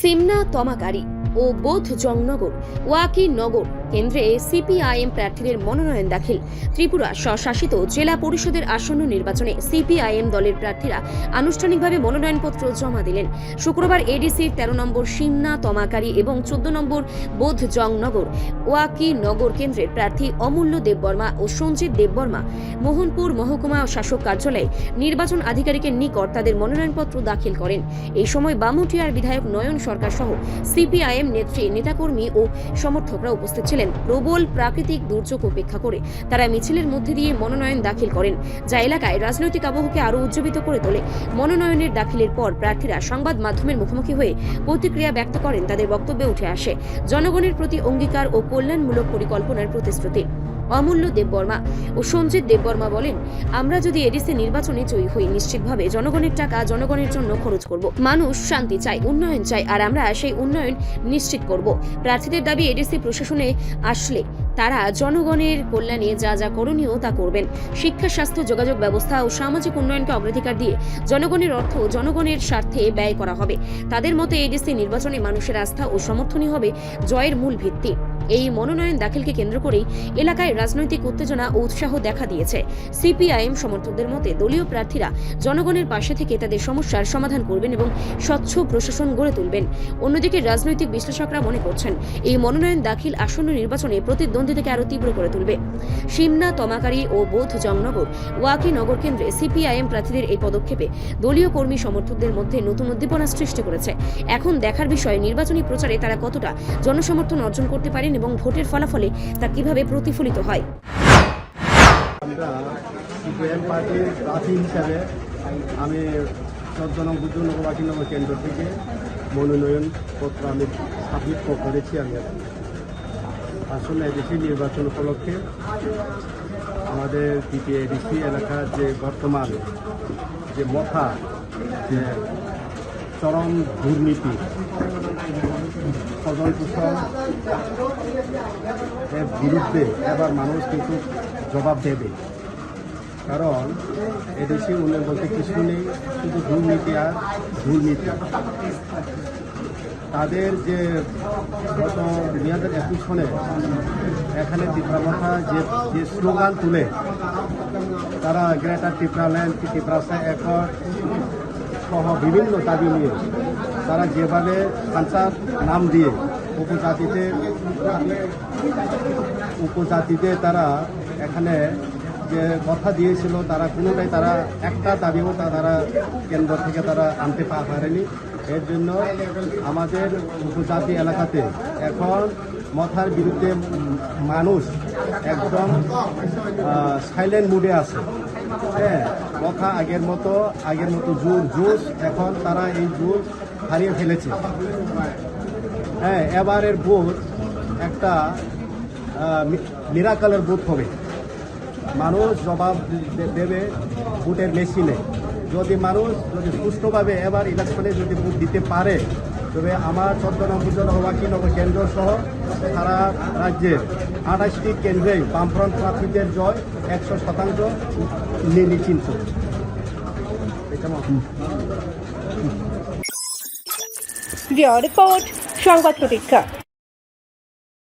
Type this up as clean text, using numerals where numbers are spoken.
সিমনা তমাকারী ও বোধ জংনগর ওয়াকি নগর কেন্দ্রে সিপিআইএম প্রার্থীদের মনোনয়ন দাখিল। ত্রিপুরা স্বশাসিত জেলা পরিষদের আসন্ন নির্বাচনে সিপিআইএম দলের প্রার্থীরা আনুষ্ঠানিকভাবে মনোনয়নপত্র জমা দিলেন। শুক্রবার এডিসির 13 নম্বর সিমনা তমাকারী এবং 14 নম্বর বোধ জংনগর ওয়াকি নগর কেন্দ্রের প্রার্থী অমূল্য দেববর্মা ও সঞ্জিত দেববর্মা মোহনপুর মহকুমা শাসক কার্যালয়ে নির্বাচন আধিকারিকের নিকট তাদের মনোনয়নপত্র দাখিল করেন। এই সময় বামুটিয়ার বিধায়ক নয়ন সরকার সহ সিপিআইএম নেত্রী, নেতাকর্মী ও সমর্থকরা উপস্থিত ছিলেন। প্রবল প্রাকৃতিক দুর্যোগ উপেক্ষা করে তারা মিছিলের মধ্যে দিয়ে মনোনয়ন দাখিল করেন, যা এলাকায় রাজনৈতিক আবহকে আরও উজ্জীবিত করে তোলে। মনোনয়নের দাখিলের পর প্রার্থীরা সংবাদ মাধ্যমের মুখোমুখি হয়ে প্রতিক্রিয়া ব্যক্ত করেন। তাদের বক্তব্যে উঠে আসে জনগণের প্রতি অঙ্গীকার ও কল্যাণমূলক পরিকল্পনার প্রতিশ্রুতি। অমূল্য দেববর্মা ও সঞ্জিত দেববর্মা বলেন, আমরা যদি এডিসি নির্বাচনে জয়ী হই, নিশ্চিতভাবে জনগণের টাকা জনগণের জন্য খরচ করব। মানুষ শান্তি চায়, উন্নয়ন চায়, আর আমরা সেই উন্নয়ন নিশ্চিত করব। প্রার্থীদের দাবি, এডিসি প্রশাসনে আসলে তারা জনগণের কল্যাণে যা যা করণীয় তা করবেন। শিক্ষা, স্বাস্থ্য, যোগাযোগ ব্যবস্থা ও সামাজিক উন্নয়নকে অগ্রাধিকার দিয়ে জনগণের অর্থ জনগণের স্বার্থে ব্যয় করা হবে। তাদের মতে এডিসি নির্বাচনে মানুষের আস্থা ও সমর্থনই হবে জয়ের মূল ভিত্তি। এই মনোনয়ন দাখিলকে কেন্দ্র করেই এলাকায় রাজনৈতিক উত্তেজনা ও উৎসাহ দেখা দিয়েছে। সিপিআইএম সমর্থকদের মতে দলীয় প্রার্থীরা জনগণের পাশে থেকে তাদের সমস্যার সমাধান করবেন এবং স্বচ্ছ প্রশাসন গড়ে তুলবেন। অন্যদিকে রাজনৈতিক বিশ্লেষকরা মনে করছেন, এই মনোনয়ন দাখিল আসন্ন নির্বাচনে প্রতিদ্বন্দ্বিতাকে আরও তীব্র করে তুলবে। সিমনা তমাকারী ও বোধ জংনগর ওয়াকি নগর কেন্দ্রে সিপিআইএম প্রার্থীদের এই পদক্ষেপে দলীয় কর্মী সমর্থকদের মধ্যে নতুন উদ্দীপনা সৃষ্টি করেছে। এখন দেখার বিষয়, নির্বাচনী প্রচারে তারা কতটা জনসমর্থন অর্জন করতে পারেন এবং ভোটের ফলাফলে তা কিভাবে প্রতিফলিত হয়। আমরা সিপিআইএম পার্টির প্রার্থী হিসাবে আমি 14 নম্বর ওয়াকি নগর কেন্দ্র থেকে মনোনয়নপত্র আমি সাবমিট করেছি। আমি আসলে এডিসি নির্বাচন উপলক্ষে আমাদের এডিসি এলাকার যে বর্তমান যে মথা যে চরম দুর্নীতি, সদন পোষণ এর বিরুদ্ধে এবার মানুষ কিন্তু জবাব দেবে। কারণ এদেশে উন্নয়ন বলতে কিছু নেই, শুধু দুর্নীতি আর দুর্নীতি। তাদের যে গত 2021 সনে এখানে ত্রিপুরা যে স্লোগান তুলে তারা গ্রেটার ত্রিপুরাল্যান্ড, ত্রিপুরা অ্যাকর্ড সহ বিভিন্ন দাবি নিয়ে তারা যেভাবে কালচার নাম দিয়ে উপজাতিতে তারা এখানে যে কথা দিয়েছিল, তারা কোনোটাই তারা একটা দাবিও তারা কেন্দ্র থেকে তারা আনতে পারেনি। এর জন্য আমাদের উপজাতি এলাকাতে এখন মথার বিরুদ্ধে মানুষ একদম সাইলেন্ট মুডে আছে। হ্যাঁ, কথা আগের মতো জোশ এখন তারা এই জোশ হারিয়ে ফেলেছে। হ্যাঁ, এবারের ভোট একটা মিরাকলের ভোট হবে। মানুষ জবাব দেবে ভোটের মেশিনে। যদি মানুষ সুষ্ঠুভাবে এবার ইলেকশনে যদি ভোট দিতে পারে, তবে আমার 14 নম্বর ওয়াকি নগর কেন্দ্র সহ সারা রাজ্যের 28টি কেন্দ্রেই বামফ্রন্ট প্রার্থীদের জয় 100% নিশ্চিন্ত। রিপোর্ট সংবাদ প্রতীক্ষা।